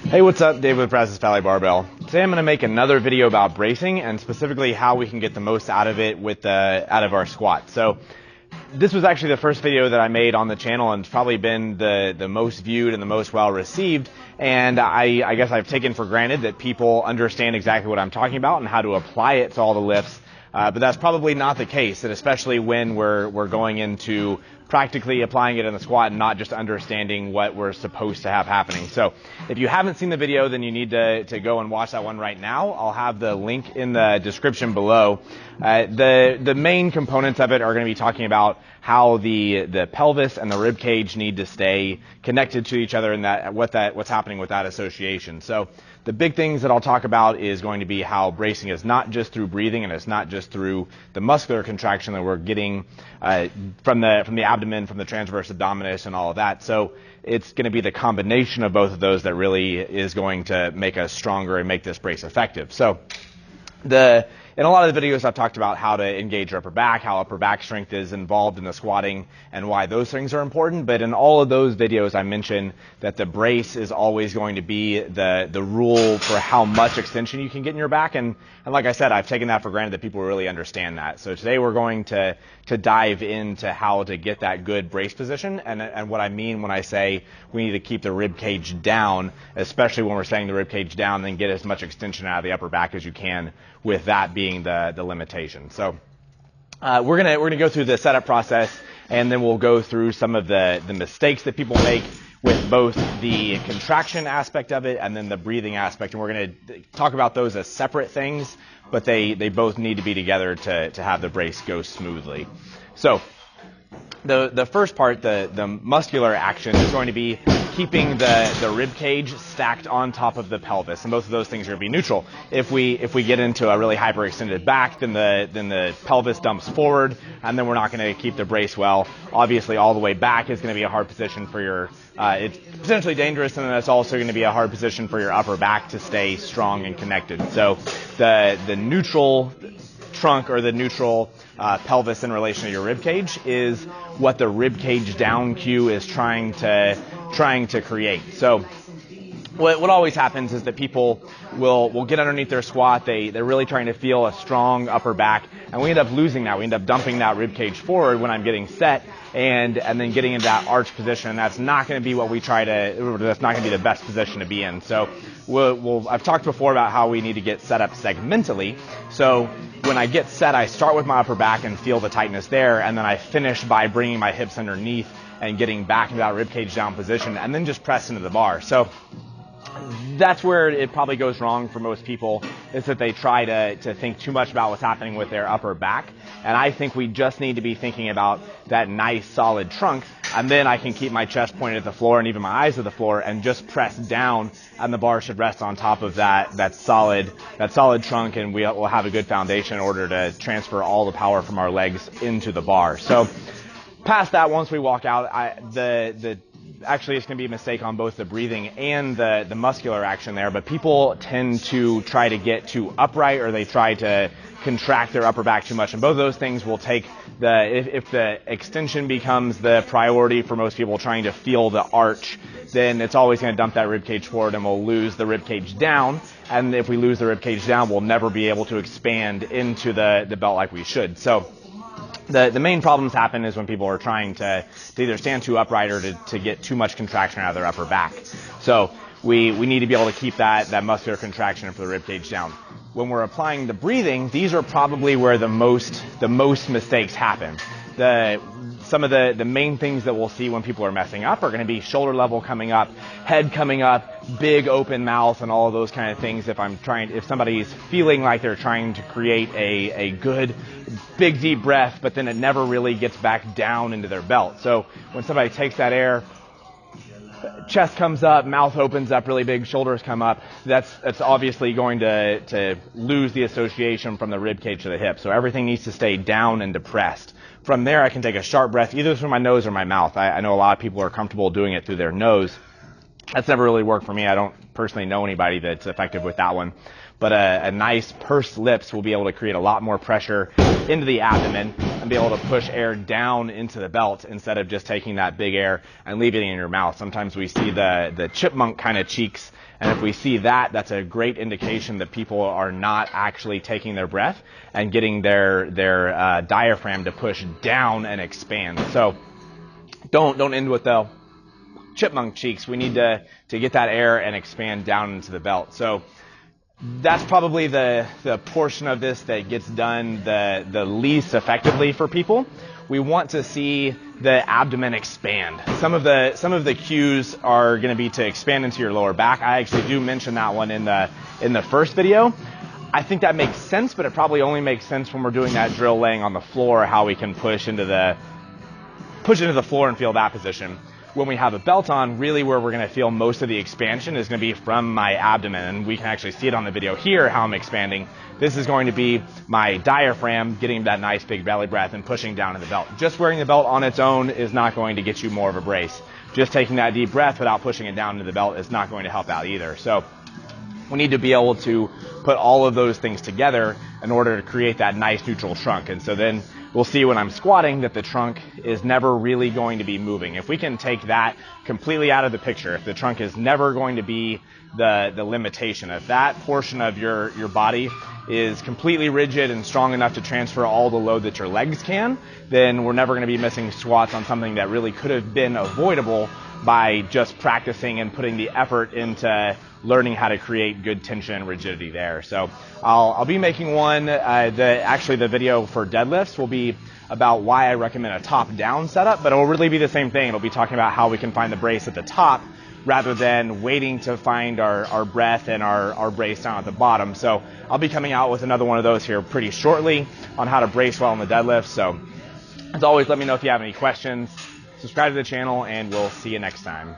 Hey, what's up? Dave with brazosvalleybarbell. Today I'm going to make another video about bracing and specifically how we can get the most out of it out of our squat. So this was actually the first video that I made on the channel, and it's probably been the most viewed and the most well received. And I guess I've taken for granted that people understand exactly what I'm talking about and how to apply it to all the lifts. But that's probably not the case, and especially when we're going into practically applying it in the squat and not just understanding what we're supposed to have happening. So if you haven't seen the video, then you need to go and watch that one right now. I'll have the link in the description below. The main components of it are going to be talking about how the pelvis and the rib cage need to stay connected to each other, and what's happening with that association. So the big things that I'll talk about is going to be how bracing is not just through breathing, and it's not just through the muscular contraction that we're getting from the abdomen, from the transverse abdominis and all of that. So it's going to be the combination of both of those that really is going to make us stronger and make this brace effective. So in a lot of the videos, I've talked about how to engage your upper back, how upper back strength is involved in the squatting, and why those things are important. But in all of those videos, I mentioned that the brace is always going to be the rule for how much extension you can get in your back. And like I said, I've taken that for granted that people really understand that. So today we're going to dive into how to get that good brace position, and what I mean when I say we need to keep the rib cage down, especially when we're saying the rib cage down, then get as much extension out of the upper back as you can, with that being the limitation. So we're gonna go through the setup process, and then we'll go through some of the mistakes that people make with both the contraction aspect of it and then the breathing aspect. And we're going to talk about those as separate things, but they both need to be together to have the brace go smoothly. So the first part, the muscular action, is going to be keeping the rib cage stacked on top of the pelvis, and both of those things are going to be neutral. If we get into a really hyperextended back, then the pelvis dumps forward, and then we're not going to keep the brace well. Obviously, all the way back is going to be a hard position for your. It's potentially dangerous, and then it's also going to be a hard position for your upper back to stay strong and connected. So the neutral trunk, or the neutral pelvis in relation to your rib cage, is what the rib cage down cue is trying to create. So what always happens is that people will get underneath their squat. They're really trying to feel a strong upper back, and we end up losing that. We end up dumping that rib cage forward when I'm getting set, and then getting into that arch position. And that's not going to be what we that's not going to be the best position to be in. So I've talked before about how we need to get set up segmentally. So when I get set, I start with my upper back and feel the tightness there, and then I finish by bringing my hips underneath and getting back into that rib cage down position, and then just press into the bar. So that's where it probably goes wrong for most people, is that they try to think too much about what's happening with their upper back. And I think we just need to be thinking about that nice solid trunk, and then I can keep my chest pointed at the floor and even my eyes at the floor, and just press down, and the bar should rest on top of that solid trunk, and we'll have a good foundation in order to transfer all the power from our legs into the bar. So past that, once we walk out, actually it's going to be a mistake on both the breathing and the muscular action there, but people tend to try to get too upright, or they try to contract their upper back too much, and both of those things will take if the extension becomes the priority for most people trying to feel the arch, then it's always going to dump that rib cage forward, and we'll lose the rib cage down. And if we lose the rib cage down, we'll never be able to expand into the belt like we should. So the main problems happen is when people are trying to either stand too upright or to get too much contraction out of their upper back. So we need to be able to keep that muscular contraction for the rib cage down. When we're applying the breathing, these are probably where the most mistakes happen. Some of the main things that we'll see when people are messing up are going to be shoulder level coming up, head coming up, big open mouth, and all of those kind of things. If somebody's feeling like they're trying to create a good big deep breath, but then it never really gets back down into their belt. So when somebody takes that air, chest comes up, mouth opens up really big, shoulders come up, that's obviously going to lose the association from the rib cage to the hip. So everything needs to stay down and depressed. From there, I can take a sharp breath either through my nose or my mouth. I know a lot of people are comfortable doing it through their nose. That's never really worked for me. I don't personally know anybody that's effective with that one. But a nice pursed lips will be able to create a lot more pressure into the abdomen. and be able to push air down into the belt instead of just taking that big air and leaving it in your mouth. Sometimes we see the chipmunk kind of cheeks, and if we see that, that's a great indication that people are not actually taking their breath and getting their diaphragm to push down and expand. So don't end with the chipmunk cheeks. We need to get that air and expand down into the belt. So that's probably the portion of this that gets done the least effectively for people. We want to see the abdomen expand. Some of the cues are going to be to expand into your lower back. I actually do mention that one in the first video. I think that makes sense, but it probably only makes sense when we're doing that drill laying on the floor, how we can push into the floor and feel that position. When we have a belt on, really where we're going to feel most of the expansion is going to be from my abdomen, and we can actually see it on the video here how I'm expanding. This is going to be my diaphragm getting that nice big belly breath and pushing down in the belt. Just wearing the belt on its own is not going to get you more of a brace. Just taking that deep breath without pushing it down into the belt is not going to help out either. So we need to be able to put all of those things together in order to create that nice neutral trunk. And so then we'll see when I'm squatting that the trunk is never really going to be moving. If we can take that completely out of the picture, if the trunk is never going to be the limitation, if that portion of your body is completely rigid and strong enough to transfer all the load that your legs can, then we're never going to be missing squats on something that really could have been avoidable by just practicing and putting the effort into learning how to create good tension and rigidity there. So I'll be making one. Actually, the video for deadlifts will be about why I recommend a top-down setup, but it will really be the same thing. It'll be talking about how we can find the brace at the top rather than waiting to find our breath and our brace down at the bottom. So I'll be coming out with another one of those here pretty shortly on how to brace well in the deadlift. So as always, let me know if you have any questions. Subscribe to the channel, and we'll see you next time.